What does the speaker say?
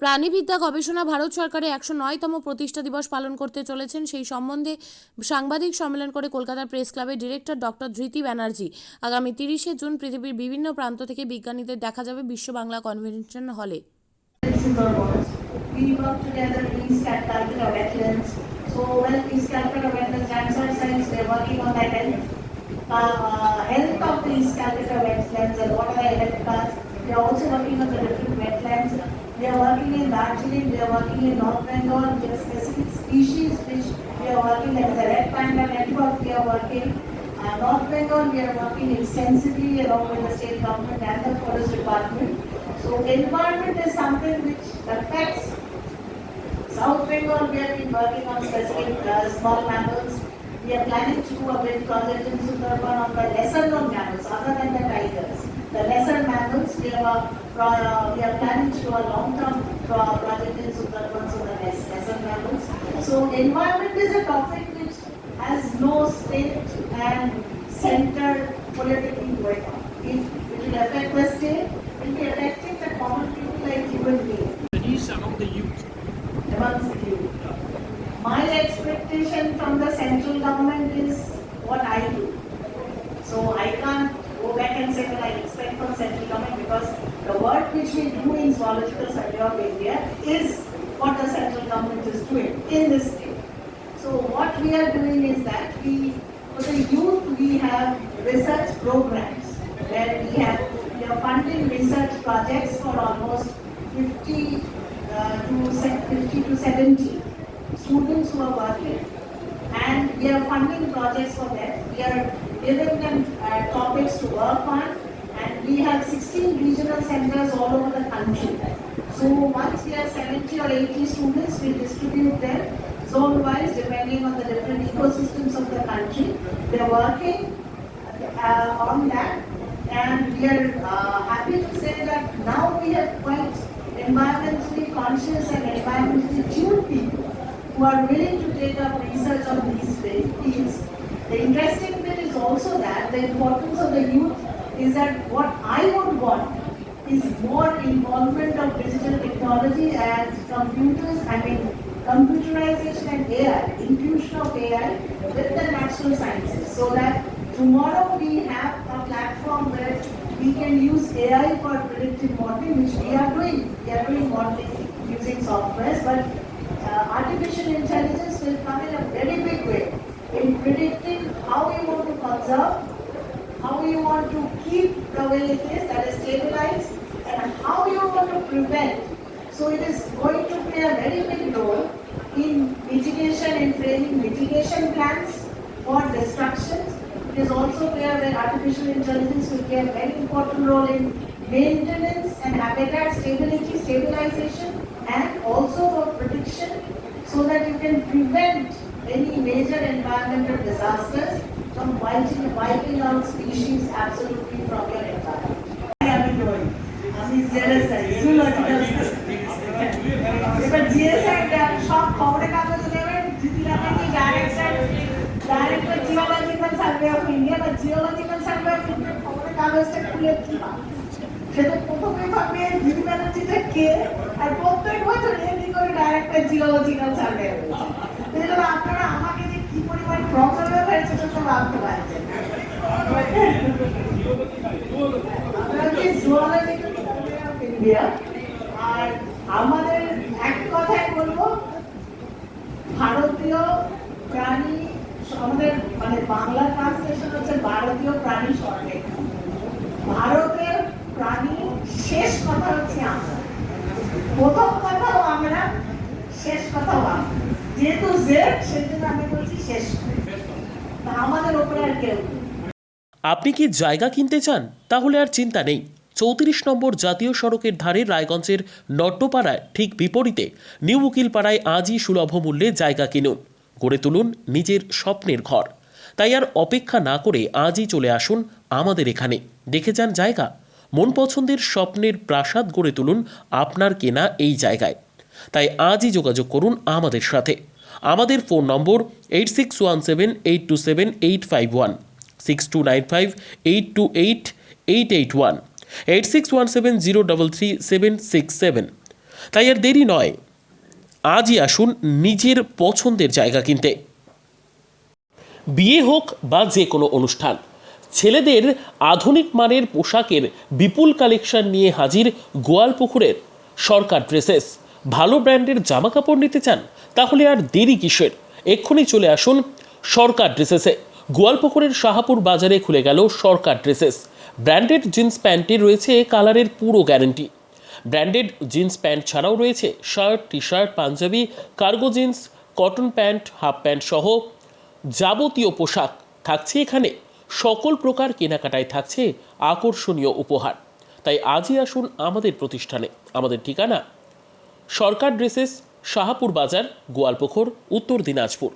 প্রাণীবিদ্যা গবেষণা ভারত সরকারের 109তম প্রতিষ্ঠা দিবস পালন করতে চলেছেন। সেই সম্বন্ধে সাংবাদিক সম্মেলন করে কলকাতার প্রেস ক্লাবের ডিরেক্টর ডক্টর ধৃতি ব্যানার্জি। আগামী 30শে জুন পৃথিবীর বিভিন্ন প্রান্ত থেকে বিজ্ঞানীদের দেখা যাবে বিশ্ব বাংলা কনভেনশন হলে। We work together in East Calcutta wetlands. So, East Calcutta wetlands, Ramsar science, we are working on the health of the East Calcutta wetlands and what are the health paths. We are also working on the different wetlands. We are working in Darjeeling, we are working in North Bengal, we have specific species which we are working, like the red panda network we are working. North Bengal, we are working extensively along with the state government and the forest department. So environment is something which affects South Bengal. We have been working on specific small mammals. We are planning to do a big project in Sundarban on the lesser known mammals other than the tigers. The lesser mammals, we are planning to do a long-term project in Sundarban on the lesser mammals. So environment is a topic which has no state and center politically going on. If it will affect the state, it will be affecting the common people like human beings. The needs among the youth. Amongst the youth. My expectation from the central government is what I do. So I can't go back and say that I expect from central government, because the work which we do in Zoological Survey of India is what the central government is doing in this state. So what we are doing is that for the youth, we have research programs where we are funding research projects for almost 50 to 70 students who are working, and we are funding projects for them. We are giving them topics to work on, and we have 16 regional centers all over the country. So once we have 70 or 80 students, we distribute them zone-wise depending on the different ecosystems of the country. We are working on that, and we are happy to say that now we have quite environmentally conscious and environmentally tuned people who are willing to take up research on these fields. The interesting bit is also that the importance of the youth is that what I would want is more involvement of digital technology and computerization and AI, infusion of AI with the natural sciences, so that tomorrow we have a platform where we can use AI for predictive modeling, which we are doing. We are doing modeling using softwares, but artificial intelligence will come in a very big way in predicting how you want to conserve, how you want to keep the way it is, that is stabilized, and how you want to prevent. So it is going to play a very big role in mitigation, in framing mitigation plans for destructions. It is also clear that artificial intelligence will play a very important role in maintenance and habitat stabilization, and also for prediction, so that you can prevent any major environmental disasters from wiping out species absolutely from your environment. I am doing. আমি zoological এবার GSI সব খবরের কাগজে দেবেন, জিপিলাকে director geological survey of India বা geological survey of ইন্ডিয়ার খবরের কাগজটা খুলে কি পাবে? সেটা প্রথমে ভাবে দিদি ব্যানার্জিটা কে, আর প্রত্যেক বছর এমনি করে ডাইরেক্টর জিওলজিক্যাল সার্ভে হয়েছে। আপনারা আমাকে যে কি পরিমাণ প্রবলেমে হয়েছে সেটা তো ভাবতে পারছেন। জুওলজিক্যাল সার্ভে অফ ইন্ডিয়া, আর আমাদের এক কথায় বলবো, ভারতীয় প্রাণী, আমাদের মানে বাংলা ট্রান্সলেশন হচ্ছে ভারতীয় প্রাণী সর্বেক্ষণ। ভারতের প্রাণী শেষ কথা হচ্ছে আমরা, প্রথম কথাও আমরা, শেষ কথাও আমরা, যেহেতু জেড সেজন্য আমি বলছি শেষ, আমাদের ওপরে আর কেউ। আপনি কি জায়গা কিনতে চান? তাহলে আর চিন্তা নেই। 34 নম্বর জাতীয় সড়কের ধারে রায়গঞ্জের নট্টপাড়ায় ঠিক বিপরীতে নিউ উকিলপাড়ায় আজই সুলভ মূল্যে জায়গা কিনুন, গড়ে তুলুন নিজের স্বপ্নের ঘর। তাই আর অপেক্ষা না করে আজই চলে আসুন আমাদের এখানে, দেখে যান জায়গা। মন পছন্দের স্বপ্নের প্রাসাদ গড়ে তুলুন আপনার কেনা এই জায়গায়। তাই আজই যোগাযোগ করুন আমাদের সাথে। আমাদের ফোন নম্বর 8617827851, 6295828881, 8617033767। তাই আর দেরি নয়, আজই আসুন নিজের পছন্দের জায়গা কিনতে। বিয়ে হোক বা যে কোনো অনুষ্ঠান, ছেলেদের আধুনিক মানের পোশাকের বিপুল কালেকশন নিয়ে হাজির গোয়ালপুকুরের সরকার ড্রেসেস। ভালো ব্র্যান্ডের জামা কাপড় নিতে চান? তাহলে আর দেরি কিসের? এক্ষুনি চলে আসুন সরকার ড্রেসেসে। গোয়ালপুকুরের শাহাপুর বাজারে খুলে গেল সরকার ড্রেসেস। ব্র্যান্ডেড জিন্স প্যান্টে রয়েছে কালারের পুরো গ্যারেন্টি। ব্র্যান্ডেড জিন্স প্যান্ট ছাড়াও রয়েছে shirt, T shirt, Punjabi, cargo jeans, cotton pant, half pant সহ যাবতীয় পোশাক থাকছে এখানে। সকল প্রকার কেনাকাটায় থাকছে আকর্ষণীয় উপহার। তাই আজই আসুন আমাদের প্রতিষ্ঠানে। আমাদের ঠিকানা সরকার ড্রেসেস, শাহাপুর বাজার, গোয়ালপুকুর, উত্তর দিনাজপুর।